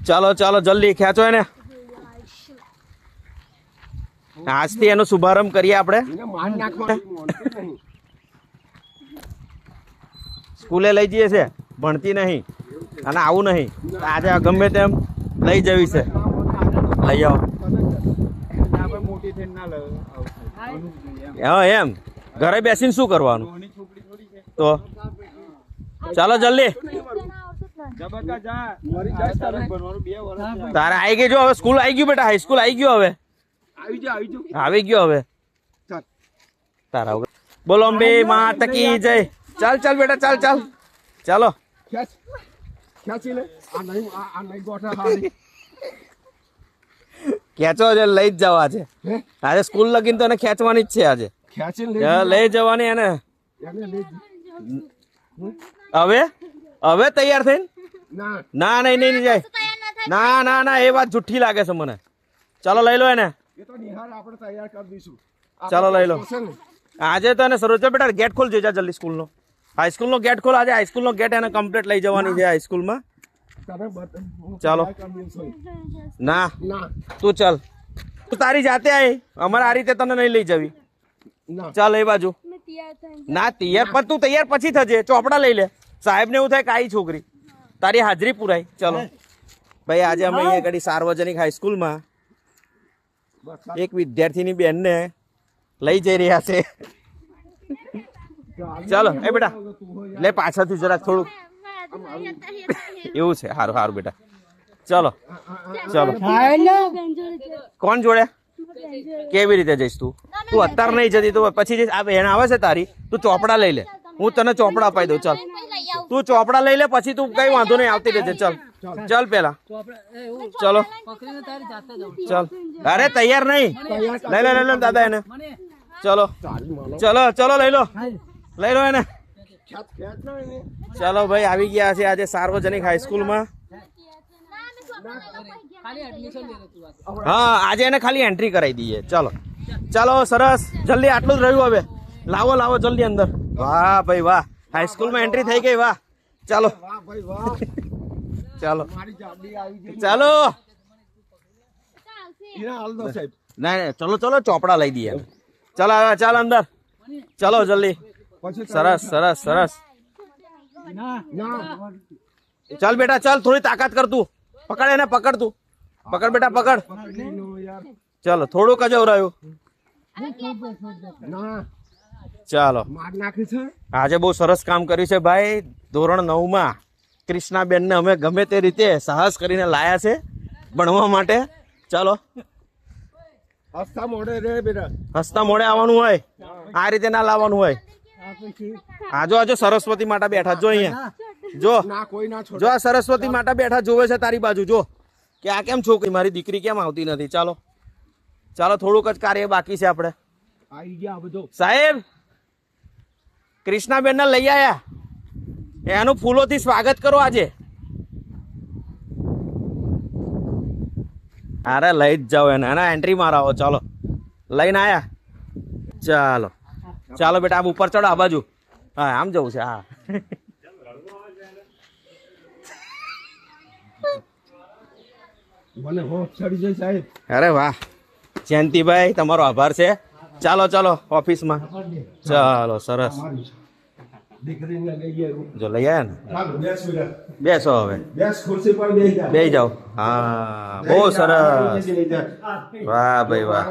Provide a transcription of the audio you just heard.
ચાલો ચાલો જલ્દી ખેંચો એને. આજથી એનો શુભારંભ કરીએ આપણે. સ્કૂલે લઈ જઈએ છે, ભણતી નહીં અને આવું નહીં. આજે ગમે તેમ લઈ જવી છે. લઈ આવો. હા એમ ઘરે બેસીને શું કરવાનું? તો ચાલો જલ્દી. તારે આવી ગઈ જો હવે. સ્કૂલ આવી ગયું બેટા. હાઈસ્કૂલ આવી ગયો હવે. આવી ગયો હવે. તારા બોલો અંબે માતા કી જય. ચાલ ચાલ બેટા ચાલ ચાલ. ચાલો ખેંચો છે, લઈ જ જવા છે આજે. સ્કૂલ લગીને તો એને ખેંચવાની જ છે આજે. લઈ જવાની એને. હવે હવે તૈયાર થઈને ના નહીં નહીં જાય. ના ના ના એ વાત જુઠ્ઠી લાગે છે મને. ચાલો લઈ લો એને. ચાલો લઈ લો. આજે તો એને સરોજ બેટા ગેટ ખોલ જોઈ જા જલ્દી. સ્કૂલ નો હાઈસ્કૂલ નો ગેટ ખોલ. આજે હાઈસ્કૂલ નો ગેટ એને કમ્પ્લીટ લઈ જવાની છે હાઈસ્કૂલ માં. ચાલો ના તું ચાલ. તું તારી જાતે આવી. અમારે આ રીતે તને નહીં લઈ જવી. ચાલ એ બાજુ. ના તૈયાર પણ તું તૈયાર પછી થજે. ચોપડા લઈ લે. સાહેબ ને એવું થાય કે આઈ છોકરી તારી હાજરી પુરાઈ. ચલો ભાઈ આજે અમે અહીંયા આગળ સાર્વજનિક હાઈસ્કૂલમાં એક વિદ્યાર્થીની બેનને લઈ જઈ રહ્યા છે. ચાલો એ બેટા લે પાછળથી જરાક થોડુંક એવું છે. સારું સારું બેટા. ચલો ચલો. કોણ જોડે? કેવી રીતે જઈશ તું? તું અત્યારે નહીં જતી તો પછી જઈશ. આ બેન આવે છે તારી. તું ચોપડા લઈ લે. હું તને ચોપડા અપાઈ દઉં. ચાલ તું ચોપડા લઈ લે પછી તું કઈ વાંધો નહીં. આવતી રહેજે. ચાલ ચાલ પેલા ચલો ચાલ. અરે તૈયાર નહીં. લઈ લે લઈ લો દાદા એને. ચલો ચલો ચલો લઈ લો લઈ લો એને. ચલો ભાઈ આવી ગયા છે આજે સાર્વજનિક હાઈસ્કૂલમાં. હા આજે એને ખાલી એન્ટ્રી કરાવી દઈએ. ચાલો ચાલો સરસ. જલ્દી આટલું જ રહ્યું હવે. લાવો લાવો જલ્દી અંદર. વાહ ભાઈ વાહ. હાઈસ્કૂલમાં એન્ટ્રી થઈ ગઈ. વાહ. ચાલો ચાલો ચાલો. ના ચલો ચલો ચોપડા લઈ દઈએ. ચાલો હવે ચાલ અંદર. ચલો જલ્દી. સરસ સરસ સરસ. ચાલ બેટા ચાલ. થોડી તાકાત કર તું. પકડ એને. પકડ તું. પકડ બેટા પકડ. ચાલો થોડુંક જ રહ્યું. ચાલો આજે બહુ સરસ કામ કર્યું છે ભાઈ. ધોરણ 9 માં ક્રિષ્નાબેન ને અમે ગમે તે રીતે સાહસ કરીને લાયા છે ભણવા માટે. ચાલો હસતા મોડે આવવાનું હોય. આ રીતે ના લાવવાનું હોય. આજો આજો સરસ્વતી માટે બેઠા. જો અહીંયા જો જો આ સરસ્વતી માટે બેઠા જોવે છે તારી બાજુ. જો કે આ કેમ છોકરી મારી દીકરી કેમ આવતી નથી. ચાલો ચાલો થોડુંક જ કાર્ય બાકી છે આપણે. સાહેબ ક્રિષ્નાબેન ને લઈ આયા. એનું ફૂલોથી સ્વાગત કરો આજે. અરે લઈ જ જાઓ એને. એના એન્ટ્રી મારાવો. ચાલો લઈને આયા. ચાલો ચાલો બેટા આમ ઉપર ચડો. આ બાજુ. હા આમ જવું છે. હા અરે વાહ જયંતિભાઈ તમારો આભાર છે. ચાલો ચાલો ઓફિસમાં. ચાલો સરસ. જો લઈ આયા ને. બેસો હવે. બે જાઓ. હા બહુ સરસ. વાહ ભાઈ વાહ.